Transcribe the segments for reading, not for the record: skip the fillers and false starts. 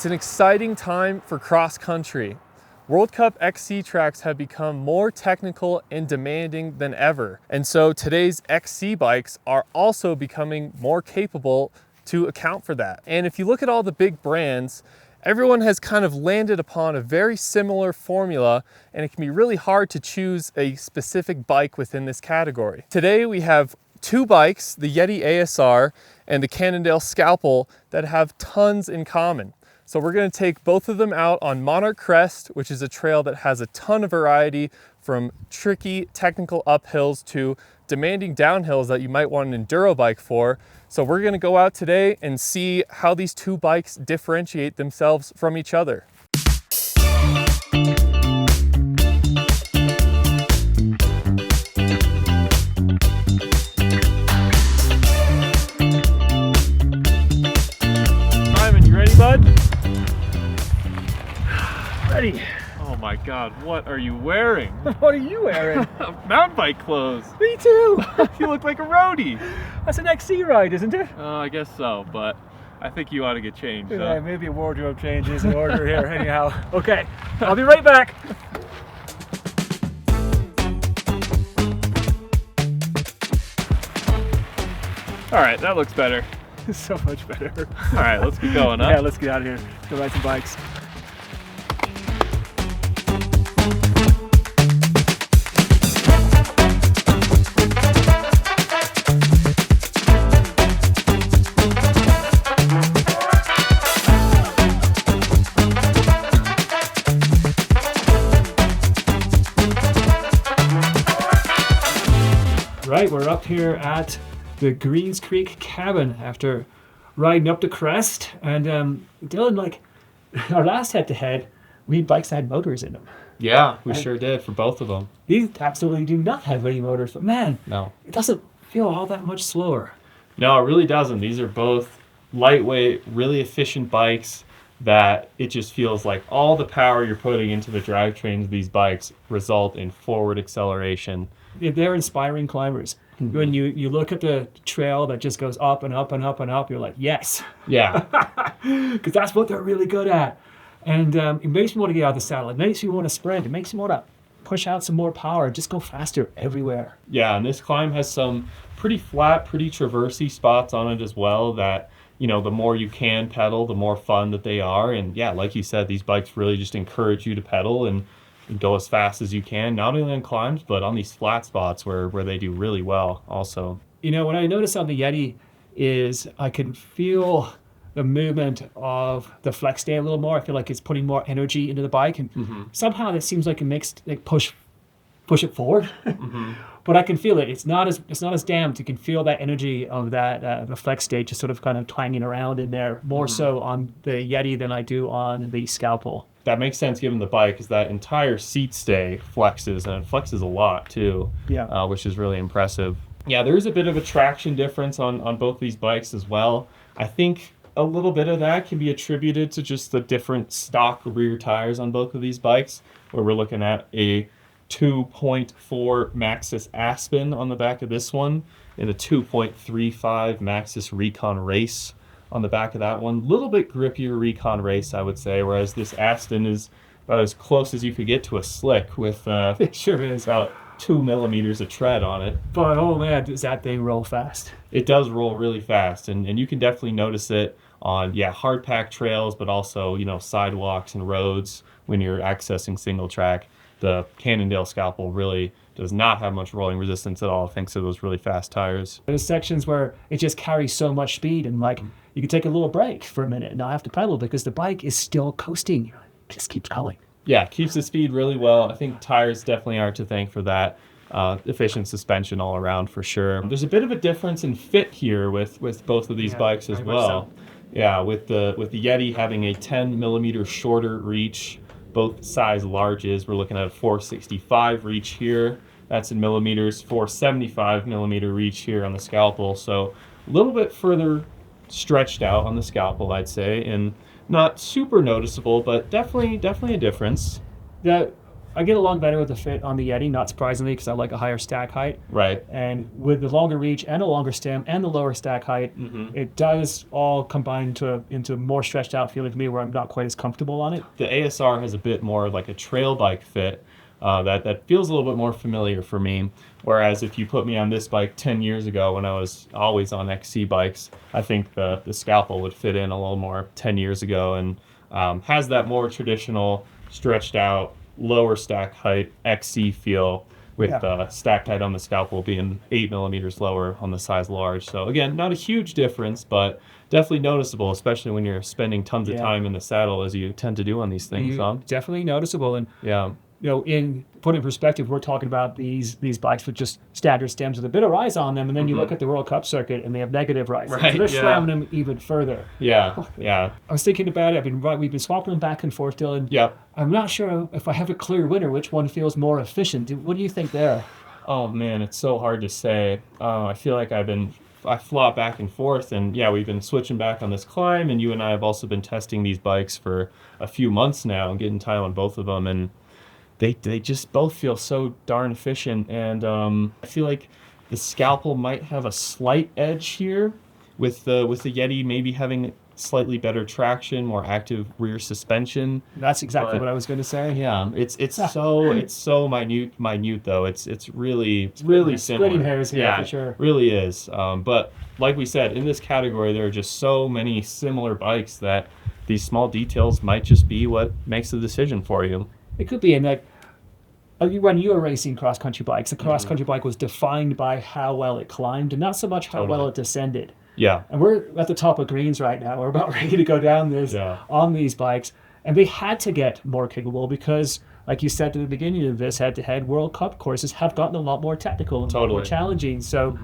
an exciting time for cross country. World Cup XC tracks have become more technical and demanding than ever. And so today's XC bikes are also becoming more capable to account for that. And if you look at all the big brands, everyone has kind of landed upon a very similar formula, and it can be really hard to choose a specific bike within this category. Today we have two bikes, the Yeti ASR and the Cannondale Scalpel, that have tons in common. So we're going to take both of them out on Monarch Crest, which is a trail that has a ton of variety, from tricky technical uphills to demanding downhills that you might want an enduro bike for. So we're going to go out today and see how these two bikes differentiate themselves from each other. Simon, you ready, bud? Ready. Oh my God, what are you wearing? What are you wearing? Mountain bike clothes. Me too. You look like a roadie. That's an XC ride, isn't it? I guess so, but I think you ought to get changed. Yeah, maybe a wardrobe change is in order here anyhow. Okay, I'll be right back. All right, that looks better. So much better. All right, let's get going, huh? Yeah, let's get out of here. Go ride some bikes. Right, we're up here at the Greens Creek cabin after riding up the crest, and Dylan, like our last head-to-head, we had bikes that had motors in them. Yeah, we sure did for both of them. These absolutely do not have any motors, but man, No. it doesn't feel all that much slower. No, it really doesn't. These are both lightweight, really efficient bikes that it just feels like all the power you're putting into the drivetrains of these bikes result in forward acceleration. They're inspiring climbers. When you look at the trail that just goes up and up and up and up, you're like, yes. Yeah. Because that's what they're really good at. And it makes me want to get out of the saddle. It makes me want to sprint. It makes me want to push out some more power, just go faster everywhere. Yeah, and this climb has some pretty flat, pretty traversy spots on it as well that, you know, the more you can pedal, the more fun that they are. And yeah, like you said, these bikes really just encourage you to pedal and go as fast as you can, not only on climbs, but on these flat spots where they do really well also. You know, what I notice on the Yeti is I can feel the movement of the flex day a little more. I feel like it's putting more energy into the bike, and somehow it seems like it makes like push it forward. But I can feel it. It's not as damped. You can feel that energy of that the flex stage just sort of kind of twanging around in there more so on the Yeti than I do on the Scalpel. That makes sense given the bike, is that entire seat stay flexes, and it flexes a lot too, which is really impressive. Yeah, there is a bit of a traction difference on both these bikes as well. I think a little bit of that can be attributed to just the different stock rear tires on both of these bikes, where we're looking at a 2.4 Maxxis Aspen on the back of this one and a 2.35 Maxxis Recon Race on the back of that one. A little bit grippier Recon Race, I would say, whereas this Aston is about as close as you could get to a slick with It sure is. about 2 millimeters of tread on it. But oh man, does that thing roll fast. It does roll really fast, and you can definitely notice it on hard packed trails, but also, you know, sidewalks and roads when you're accessing single track. The Cannondale Scalpel really does not have much rolling resistance at all thanks to those really fast tires. There's sections where it just carries so much speed, and like you can take a little break for a minute and not have to pedal because the bike is still coasting. It just keeps going. Yeah, keeps the speed really well. I think tires definitely are to thank for that. Efficient suspension all around for sure. There's a bit of a difference in fit here with both of these bikes as well. Yeah, with the Yeti having a 10 millimeter shorter reach, both size larges. We're looking at a 465 reach here. That's in millimeters. 475 millimeter reach here on the Scalpel. So a little bit further stretched out on the Scalpel, I'd say, and not super noticeable, but definitely a difference. Yeah, I get along better with the fit on the Yeti, not surprisingly, because I like a higher stack height. Right. And with the longer reach and a longer stem and the lower stack height, it does all combine into a more stretched out feeling for me where I'm not quite as comfortable on it. The ASR has a bit more like a trail bike fit that feels a little bit more familiar for me. Whereas if you put me on this bike 10 years ago when I was always on XC bikes, I think the Scalpel would fit in a little more 10 years ago and has that more traditional stretched out lower stack height XC feel with stacked height on the Scalpel being 8 millimeters lower on the size large. So again, not a huge difference, but definitely noticeable, especially when you're spending tons of time in the saddle as you tend to do on these things. Definitely noticeable. And yeah. In put in perspective, we're talking about these bikes with just standard stems with a bit of rise on them, and then you look at the World Cup circuit and they have negative rise. Right, so they're slamming them even further. Yeah, yeah. I was thinking about it. We've been swapping them back and forth, Dylan. Yep. I'm not sure if I have a clear winner, which one feels more efficient. What do you think there? Oh man, it's so hard to say. I feel like I flop back and forth, and yeah, we've been switching back on this climb, and you and I have also been testing these bikes for a few months now and getting time on both of them, and they just both feel so darn efficient. And I feel like the Scalpel might have a slight edge here with the Yeti maybe having slightly better traction, more active rear suspension. That's exactly what I was going to say. Yeah, it's so minute though. It's really similar. Splitting hairs here, yeah, for sure. Really is. But like we said, in this category, there are just so many similar bikes that these small details might just be what makes the decision for you. It could be, and like when you were racing cross-country bikes, the cross-country bike was defined by how well it climbed and not so much how well it descended. Yeah. And we're at the top of greens right now. We're about ready to go down this on these bikes. And they had to get more capable because, like you said at the beginning of this, head-to-head World Cup courses have gotten a lot more technical and more challenging. So,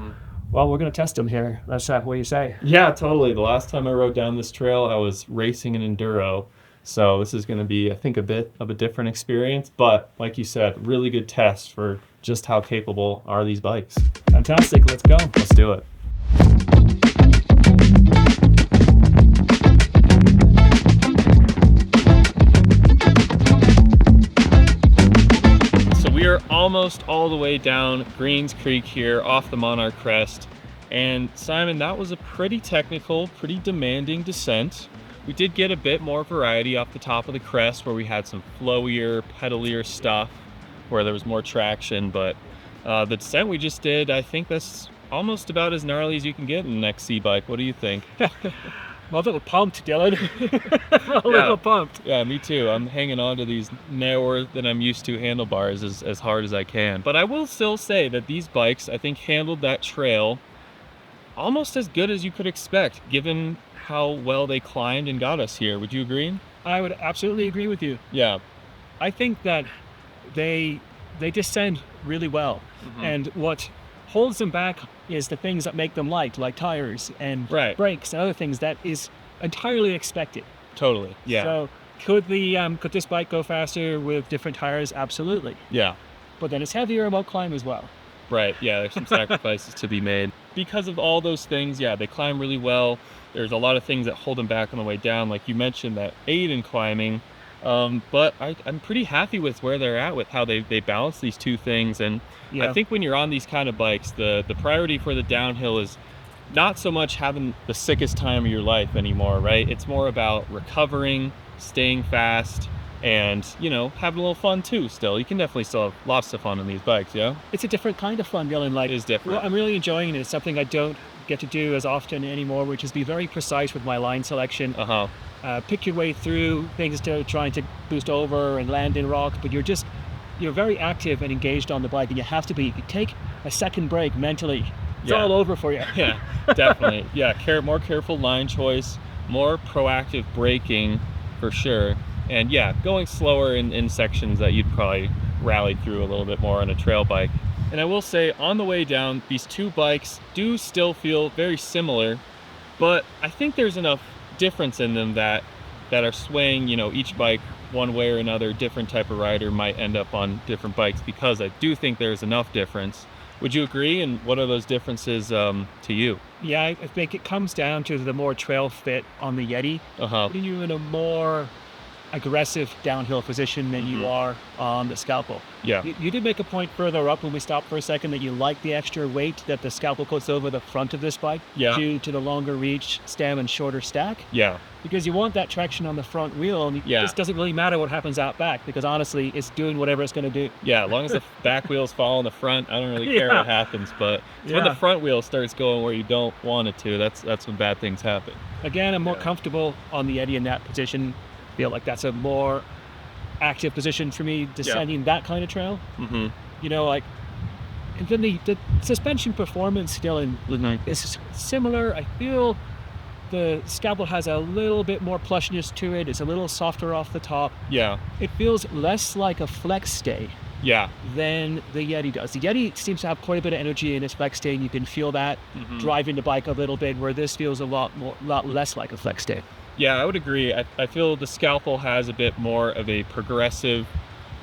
well, we're going to test them here. That's what you say. Yeah, totally. The last time I rode down this trail, I was racing an enduro. So this is going to be, I think, a bit of a different experience. But like you said, really good test for just how capable are these bikes. Fantastic. Let's go. Let's do it. So we are almost all the way down Greens Creek here off the Monarch Crest. And Simon, that was a pretty technical, pretty demanding descent. We did get a bit more variety off the top of the crest where we had some flowier, pedalier stuff where there was more traction, but the descent we just did, I think that's almost about as gnarly as you can get in an XC bike. What do you think? I'm a little pumped, Dylan. a little pumped. Yeah, me too. I'm hanging on to these narrower than I'm used to handlebars as hard as I can. But I will still say that these bikes, I think, handled that trail almost as good as you could expect, given how well they climbed and got us here. Would you agree? I would absolutely agree with you. Yeah. I think that they descend really well. And what holds them back is the things that make them light, like tires and brakes and other things that is entirely expected. Totally. Yeah. So could this bike go faster with different tires? Absolutely. Yeah. But then it's heavier and won't climb as well. Right. Yeah, there's some sacrifices to be made. Because of all those things, yeah, they climb really well. There's a lot of things that hold them back on the way down, like you mentioned, that aid in climbing. But I'm pretty happy with where they're at with how they balance these two things. And I think when you're on these kind of bikes, the priority for the downhill is not so much having the sickest time of your life anymore, right? It's more about recovering, staying fast, and, you know, having a little fun too still. You can definitely still have lots of fun on these bikes, yeah? It's a different kind of fun, Dylan. Like, it is different. Well, I'm really enjoying it. It's something I don't get to do as often anymore, which is be very precise with my line selection. Pick your way through things instead of trying to boost over and land in rocks, but you're very active and engaged on the bike, and you have to be. If you take a second break mentally, it's all over for you. Yeah, definitely. Yeah, more careful line choice, more proactive braking for sure. And yeah, going slower in sections that you'd probably rally through a little bit more on a trail bike. And I will say, on the way down, these two bikes do still feel very similar, but I think there's enough difference in them that are swaying, you know, each bike one way or another. Different type of rider might end up on different bikes because I do think there's enough difference. Would you agree? And what are those differences to you? Yeah, I think it comes down to the more trail fit on the Yeti. Putting you in a more aggressive downhill position than you are on the Scalpel. Yeah. You did make a point further up when we stopped for a second that you like the extra weight that the Scalpel puts over the front of this bike due to the longer reach stem and shorter stack. Yeah. Because you want that traction on the front wheel, and it doesn't really matter what happens out back, because honestly, it's doing whatever it's going to do. Yeah, as long as the back wheels fall on the front, I don't really care what happens. But when the front wheel starts going where you don't want it to, that's when bad things happen. Again, I'm more comfortable on the Yeti in that position. Feel like that's a more active position for me, descending that kind of trail. You know, like, and then the suspension performance still is similar. I feel the Scalpel has a little bit more plushness to it. It's a little softer off the top. Yeah. It feels less like a flex stay than the Yeti does. The Yeti seems to have quite a bit of energy in its flex stay, and you can feel that driving the bike a little bit, where this feels a lot less like a flex stay. Yeah, I would agree. I feel the Scalpel has a bit more of a progressive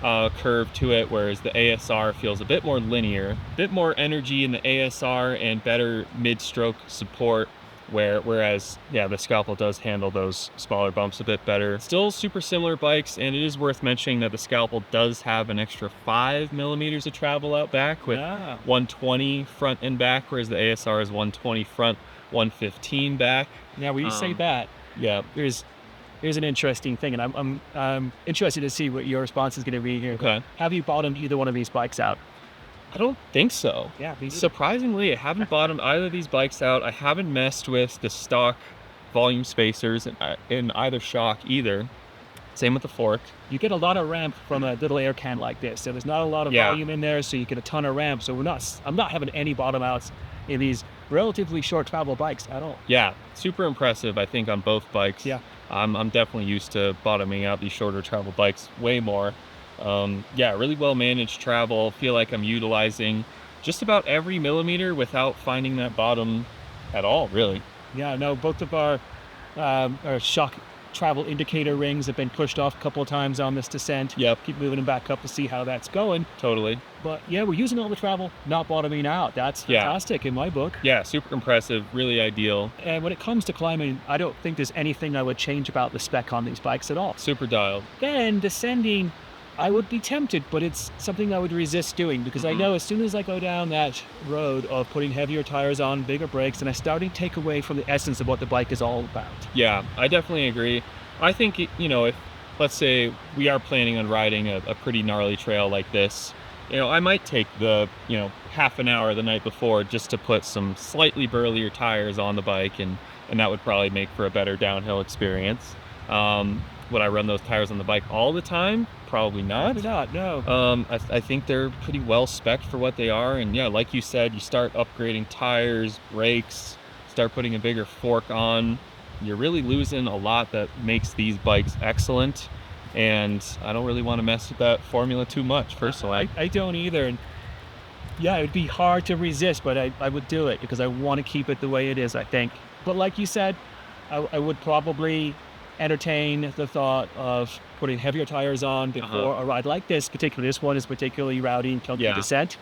curve to it, whereas the ASR feels a bit more linear, a bit more energy in the ASR and better mid-stroke support, whereas the Scalpel does handle those smaller bumps a bit better. Still super similar bikes, and it is worth mentioning that the Scalpel does have an extra 5 millimeters of travel out back with 120 front and back, whereas the ASR is 120 front, 115 back. Now, when you say that, here's an interesting thing, and I'm interested to see what your response is going to be here. Okay. Have you bottomed either one of these bikes out? I don't think so. Yeah. Surprisingly, I haven't bottomed either of these bikes out. I haven't messed with the stock volume spacers in either shock either. Same with the fork. You get a lot of ramp from a little air can like this, so there's not a lot of volume in there, so you get a ton of ramp. So I'm not having any bottom outs in these relatively short travel bikes at all. Yeah, super impressive, I think, on both bikes. Yeah. I'm definitely used to bottoming out these shorter travel bikes way more. Really well managed travel. Feel like I'm utilizing just about every millimeter without finding that bottom at all, really. Yeah, no, both of our shock travel indicator rings have been pushed off a couple of times on this descent. Yep. Keep moving them back up to see how that's going. Totally. But yeah, we're using all the travel, not bottoming out. That's fantastic in my book. Yeah, super impressive, really ideal. And when it comes to climbing, I don't think there's anything I would change about the spec on these bikes at all. Super dialed. Then descending, I would be tempted, but it's something I would resist doing, because I know as soon as I go down that road of putting heavier tires on, bigger brakes, and I'm starting to take away from the essence of what the bike is all about. Yeah, I definitely agree. I think, if, let's say, we are planning on riding a pretty gnarly trail like this, I might take the, half an hour the night before just to put some slightly burlier tires on the bike, and that would probably make for a better downhill experience. Would I run those tires on the bike all the time? Probably not. Probably not, no. I think they're pretty well spec'd for what they are. And yeah, like you said, you start upgrading tires, brakes, start putting a bigger fork on. You're really losing a lot that makes these bikes excellent. And I don't really want to mess with that formula too much, personally. I don't either. And yeah, it would be hard to resist, but I would do it because I want to keep it the way it is, I think. But like you said, I would probably entertain the thought of putting heavier tires on before a ride like this. Particularly, this one is particularly rowdy and chunky descent.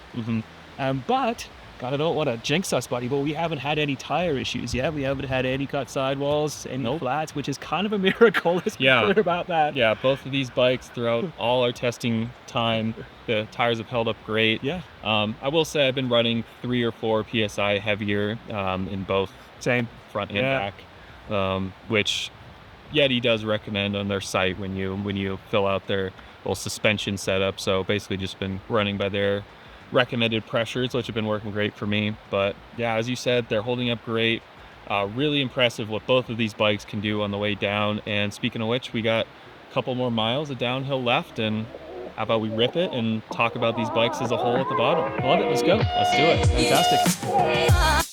But God, I don't want to jinx us, buddy, but we haven't had any tire issues yet. We haven't had any cut sidewalls, any flats, which is kind of a miracle. Let's be clear about that. Yeah, both of these bikes throughout all our testing time, the tires have held up great. Yeah. I will say I've been running 3 or 4 PSI heavier in both front and back, which Yeti does recommend on their site when you fill out their little suspension setup. So basically just been running by their recommended pressures, which have been working great for me. But yeah, as you said, they're holding up great. Really impressive what both of these bikes can do on the way down. And speaking of which, we got a couple more miles of downhill left, and how about we rip it and talk about these bikes as a whole at the bottom? Love it. Let's go. Let's do it. Fantastic.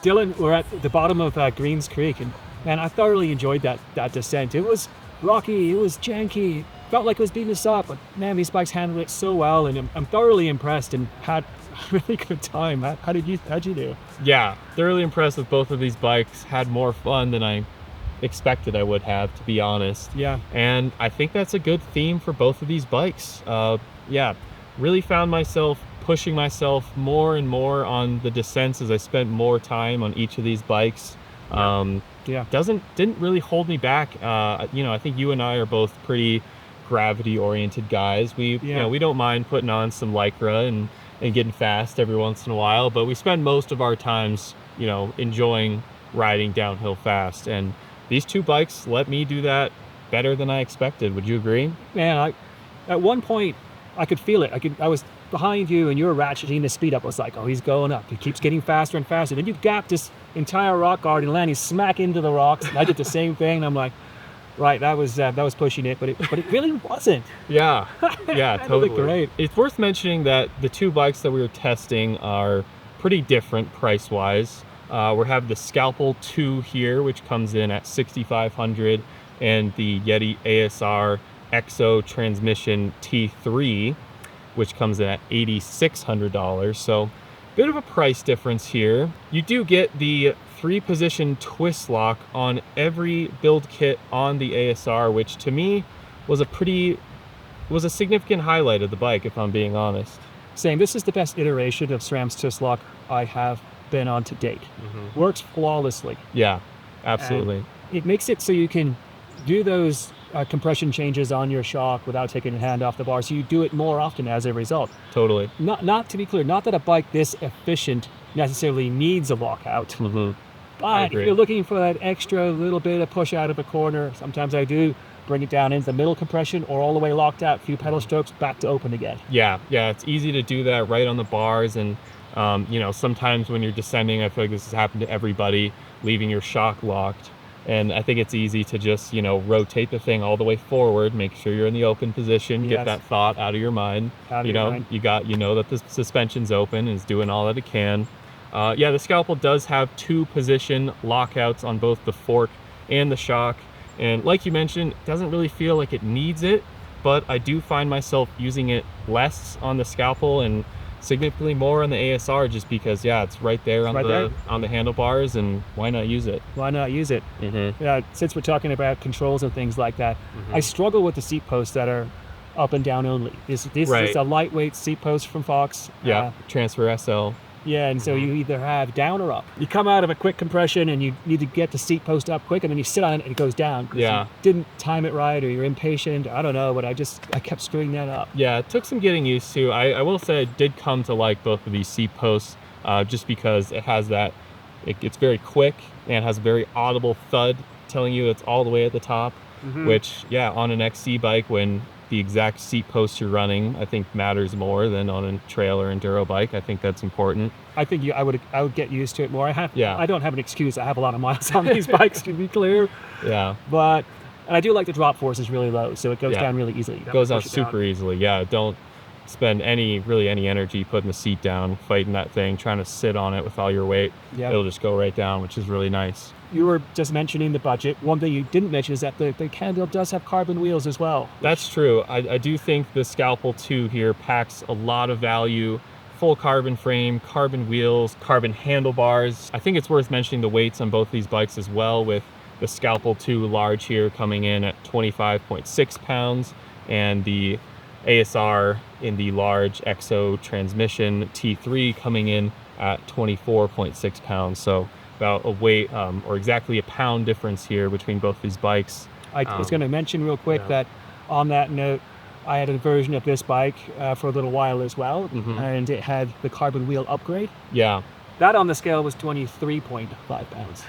Dylan, we're at the bottom of Greens Creek, and man, I thoroughly enjoyed that descent. It was rocky, it was janky, felt like it was beating us up, but man, these bikes handled it so well, and I'm thoroughly impressed and had a really good time. How'd you do? Yeah, thoroughly impressed with both of these bikes. Had more fun than I expected I would have, to be honest. Yeah. And I think that's a good theme for both of these bikes. really found myself pushing myself more and more on the descents as I spent more time on each of these bikes. Didn't really hold me back. You know, I think you and I are both pretty gravity oriented guys. We you know, we don't mind putting on some Lycra and getting fast every once in a while, but we spend most of our times, you know, enjoying riding downhill fast, and these two bikes let me do that better than I expected. Would you agree? Man, at one point I could feel it. I was behind you and you were ratcheting the speed up. I was like, oh, he's going up. He keeps getting faster and faster. Then you gap this entire rock garden, landing smack into the rocks. And I did the same thing. And I'm like, right, that was pushing it, but it really wasn't. Yeah, totally. Great. It's worth mentioning that the two bikes that we were testing are pretty different price-wise. We have the Scalpel 2 here, which comes in at $6,500, and the Yeti ASR EXO Transmission T3, which comes in at $8,600. So bit of a price difference here. You do get the 3-position twist lock on every build kit on the ASR, which to me was a significant highlight of the bike, if I'm being honest. Same. This is the best iteration of SRAM's twist lock I have been on to date. Works flawlessly. Yeah, absolutely. And it makes it so you can do those compression changes on your shock without taking your hand off the bar, so you do it more often as a result. Totally. Not to be clear, not that a bike this efficient necessarily needs a lockout, but if you're looking for that extra little bit of push out of a corner, sometimes I do bring it down into the middle compression or all the way locked out, few pedal strokes, back to open again. Yeah, it's easy to do that right on the bars, and you know, sometimes when you're descending, I feel like this has happened to everybody, leaving your shock locked. And I think it's easy to just, you know, rotate the thing all the way forward, make sure you're in the open position, get that thought out of your mind. You know that the suspension's open and is doing all that it can. Yeah, the Scalpel does have 2-position lockouts on both the fork and the shock. And like you mentioned, it doesn't really feel like it needs it, but I do find myself using it less on the Scalpel and significantly more on the ASR, just because it's right there on the handlebars, and why not use it? Since we're talking about controls and things like that, I struggle with the seat posts that are up and down only. This is a lightweight seat post from Fox. Transfer SL. Yeah, and so you either have down or up. You come out of a quick compression and you need to get the seat post up quick, and then you sit on it and it goes down. You didn't time it right, or you're impatient. I don't know, but I kept screwing that up. Yeah, it took some getting used to. I will say I did come to like both of these seat posts, just because it has that, it's very quick and has a very audible thud telling you it's all the way at the top, which, on an XC bike, when the exact seat post you're running, I think, matters more than on a trail or enduro bike. I think that's important. I think I would get used to it more. I don't have an excuse. I have a lot of miles on these bikes, to be clear. But I do like the drop force is really low, so it goes down really easily. It goes out super easily. Don't spend any energy putting the seat down, fighting that thing, trying to sit on it with all your weight. It'll just go right down, which is really nice. You were just mentioning the budget. One thing you didn't mention is that the Cannondale does have carbon wheels as well. That's true. I do think the Scalpel 2 here packs a lot of value. Full carbon frame, carbon wheels, carbon handlebars. I think it's worth mentioning the weights on both these bikes as well, with the Scalpel 2 large here coming in at 25.6 pounds, and the ASR in the large EXO Transmission T3 coming in at 24.6 pounds. So about a weight, or exactly a pound difference here between both these bikes. I was going to mention real quick that on that note, I had a version of this bike for a little while as well, and it had the carbon wheel upgrade. That on the scale was 23.5 pounds.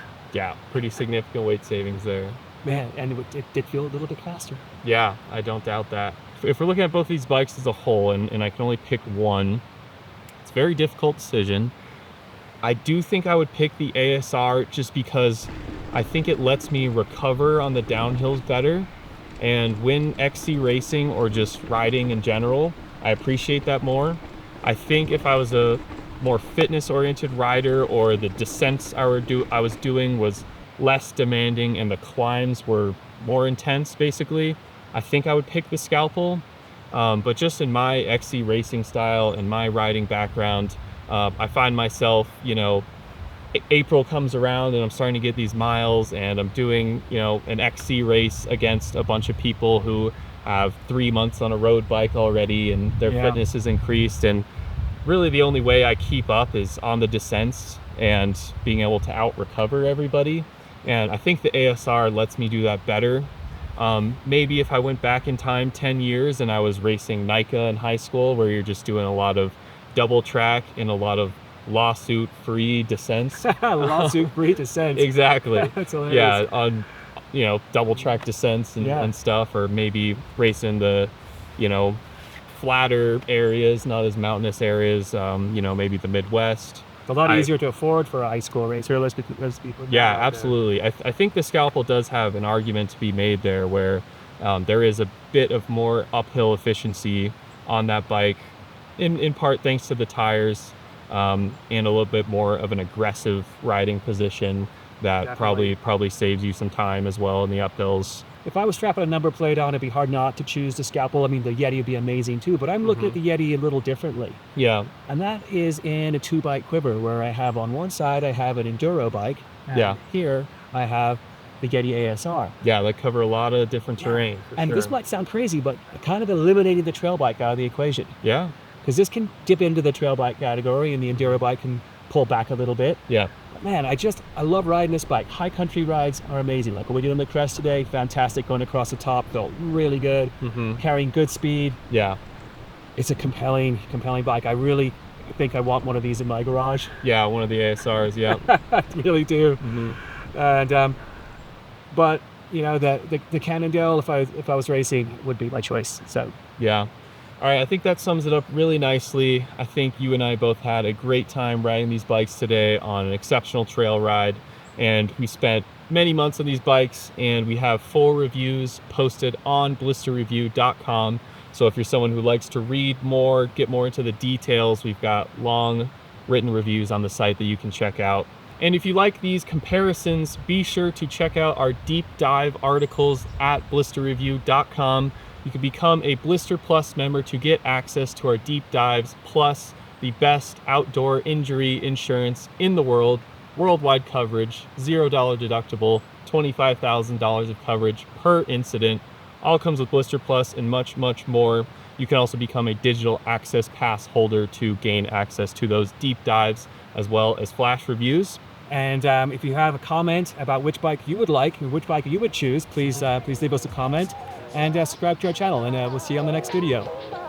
Pretty significant weight savings there. Man, and it did feel a little bit faster. I don't doubt that. If we're looking at both these bikes as a whole, and I can only pick one, it's a very difficult decision. I do think I would pick the ASR just because I think it lets me recover on the downhills better and win XC racing or just riding in general. I appreciate that more. I think if I was a more fitness-oriented rider, or the descents I was doing was less demanding and the climbs were more intense, basically, I think I would pick the Scalpel. But just in my XC racing style and my riding background, I find myself, April comes around and I'm starting to get these miles, and I'm doing, an XC race against a bunch of people who have 3 months on a road bike already, and their fitness is increased. And really the only way I keep up is on the descents and being able to out recover everybody. And I think the ASR lets me do that better. Maybe if I went back in time 10 years and I was racing NICA in high school, where you're just doing a lot of double track and a lot of lawsuit-free descents. Lawsuit-free descents. Exactly. That's hilarious. Yeah, on, you know, double track descents and stuff, or maybe racing the, you know, flatter areas, not as mountainous areas, you know, maybe the Midwest. It's a lot easier to afford for a high school racer. Let's be yeah, absolutely. I think the Scalpel does have an argument to be made there, where there is a bit of more uphill efficiency on that bike, in part thanks to the tires, and a little bit more of an aggressive riding position that probably saves you some time as well in the uphills. If I was strapping a number plate on, it'd be hard not to choose the Scalpel. I mean, the Yeti would be amazing too, but I'm looking at the Yeti a little differently. Yeah. And that is in a 2-bike quiver, where I have on one side, I have an enduro bike. And here I have the Yeti ASR. Yeah, they cover a lot of different terrain. And this might sound crazy, but kind of eliminating the trail bike out of the equation. Yeah. Because this can dip into the trail bike category, and the enduro bike can pull back a little bit. Yeah. But man, I love riding this bike. High country rides are amazing. Like what we did on the crest today, fantastic. Going across the top, felt really good. Carrying good speed. Yeah. It's a compelling bike. I really think I want one of these in my garage. Yeah, one of the ASRs. Yeah. I really do. And but you know, the Cannondale, if I was racing, would be my choice. So yeah. All right, I think that sums it up really nicely. I think you and I both had a great time riding these bikes today on an exceptional trail ride, and we spent many months on these bikes, and we have full reviews posted on blisterreview.com. So if you're someone who likes to read more, get more into the details, we've got long written reviews on the site that you can check out. And if you like these comparisons, be sure to check out our deep dive articles at blisterreview.com. You can become a Blister Plus member to get access to our deep dives, plus the best outdoor injury insurance in the world, worldwide coverage, $0 deductible, $25,000 of coverage per incident. All comes with Blister Plus and much, much more. You can also become a digital access pass holder to gain access to those deep dives, as well as flash reviews. And if you have a comment about which bike you would like and which bike you would choose, please leave us a comment and subscribe to our channel, and we'll see you on the next video.